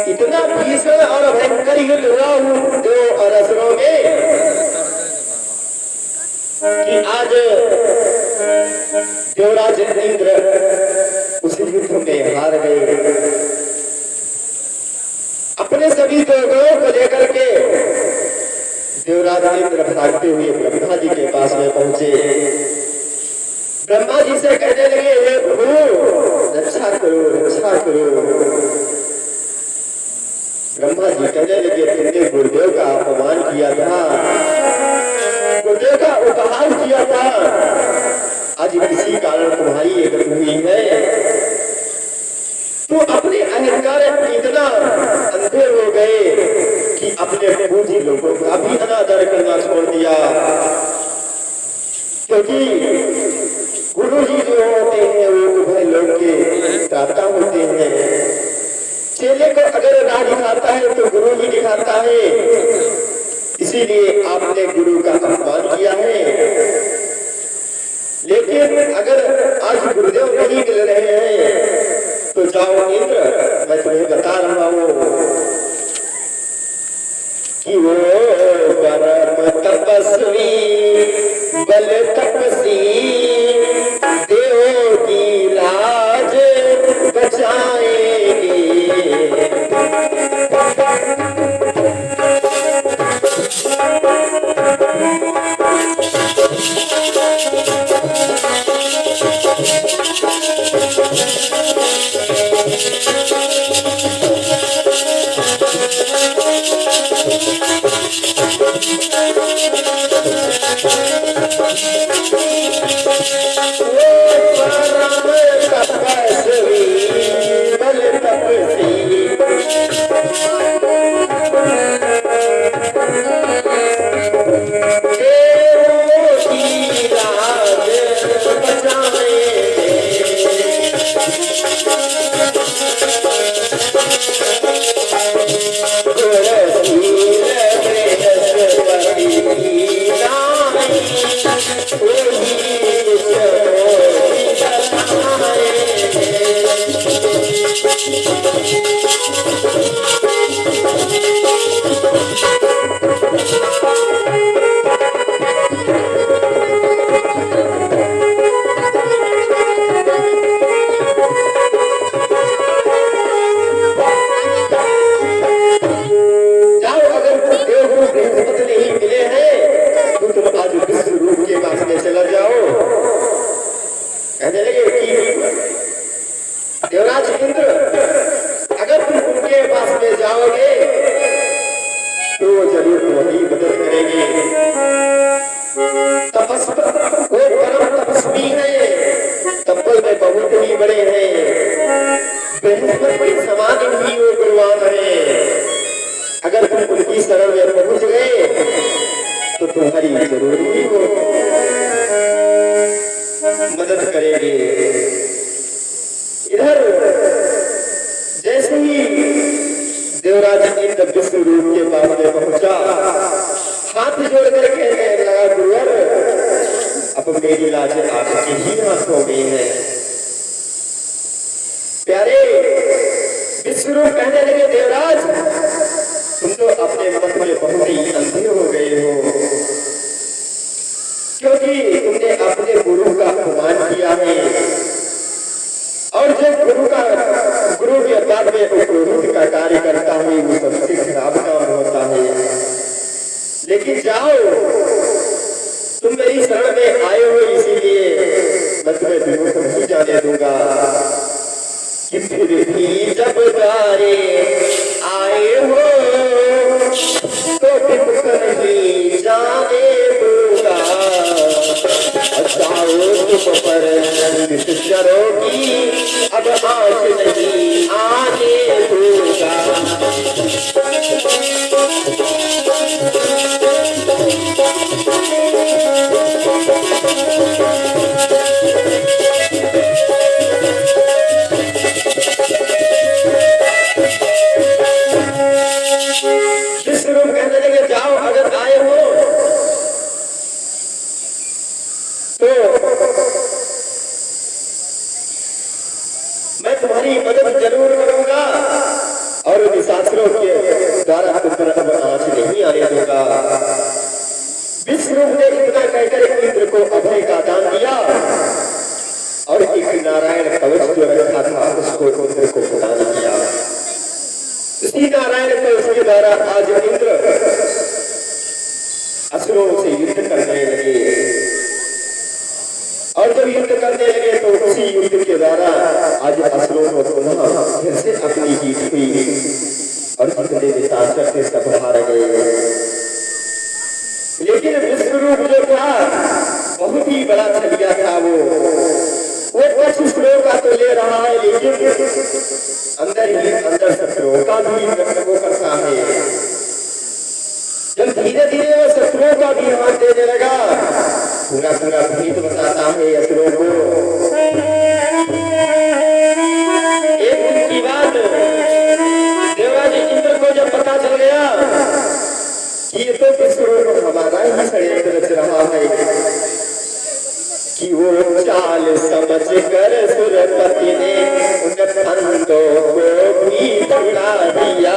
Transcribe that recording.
इतना भीषण और भयंकर युद्ध हुआ देव और असुरों में कि आज देवराज इंद्र उस युद्ध में हार गए। अपने सभी देवगणों को लेकर के देवराज इंद्र भागते हुए ब्रह्मा जी के पास में पहुंचे। ब्रह्मा जी से कहने लगे, हे प्रभु रक्षा करो, रक्षा करो। ब्रह्मा जी कहने लगे, तुमने गुरुदेव का अपमान किया था, गुरुदेव का उपहार किया था, आज किसी कारण तुम्हारी ये गति हुई है। तो अपने अहंकार इतना अंधे हो गए कि अपने पूजी लोगों का भी अनादर करना छोड़ दिया। क्योंकि गुरु जी जो होते हैं वो उभय लोग के दाता होते हैं। चेले को अगर राह दिखाता है तो गुरु ही दिखाता है। इसीलिए आपने गुरु का अपमान किया है। लेकिन अगर आज गुरुदेव नहीं मिल रहे हैं तो जाओ इंद्र, मैं तुम्हें बता रहा हूं कि वो परम तपस्वी बल तपसी देव की लाज बचाएंगे। देवराज इंद्र, अगर तुम उनके पास में जाओगे तो जरूर तुम्हारी मदद करेंगे। वो परम तपस्वी है, तपल में बहुत ही बड़े हैं, बृहस्पति समान ही वो गुरुवान है। अगर तुम उनकी शरण में पहुंच गए तो तुम्हारी जरूर ही वो मदद करेंगे। इधर जैसे ही देवराज इंद्र विष्णु रूप के पास में पहुंचा, हाथ जोड़ कर कहने लगा, गुरुवर अब मेरी लाज आपके ही हाथों में है। प्यारे विष्णु रूप कहने लगे, देवराज तुम तो अपने मन में बहुत ही अंधे हो गए हो, क्योंकि तुमने अपने गुरु का अपमान किया है। और जो गुरु के बाद में पुरोहित का कार्य करता है वो सबसे खराब काम होता है। लेकिन जाओ, तुम मेरी शरण में आए हो, इसीलिए मैं तुम्हें विमुख नहीं जाने दूंगा। कि फिर भी जब जारे आए हो तो विमुख नहीं जाने दूंगा। जाओ तुम पर निश्चरों की अब आँच नहीं आने दूंगा। विष्णु कहने लगे, जाओ अगर आए हो कहकर इंद्र को अभय का दान दिया और एक नारायण कवच जो रखा था उसको इंद्र को प्रदान किया। इसी नारायण कवच के द्वारा आज इंद्र असुरों से युद्ध करने लगे और जब युद्ध करने लगे तो उसी युद्ध के द्वारा आज असुरों को पुनः फिर से अपनी जीत हुई और जितने विशासक थे सब हार गए। लेकिन विश्वरूप जो था बहुत ही बड़ा छलिया था। वो कुछ श्लोक का तो ले रहा है लेकिन अंदर ही अंदर शत्रुओं का भी वो करता है। जब धीरे धीरे वो शत्रुओं का भी हाथ देने लगा पूरा पूरा भीत बताता है असुरों को। एक दिन की बात देवराज इंद्र को जब पता चल गया कि ये तो विश्वरूप हमारा ही षड्यंत्र रच रहा है कि वो चाल समझ कर सुरपति ने उन फंदों को भी उड़ा दिया।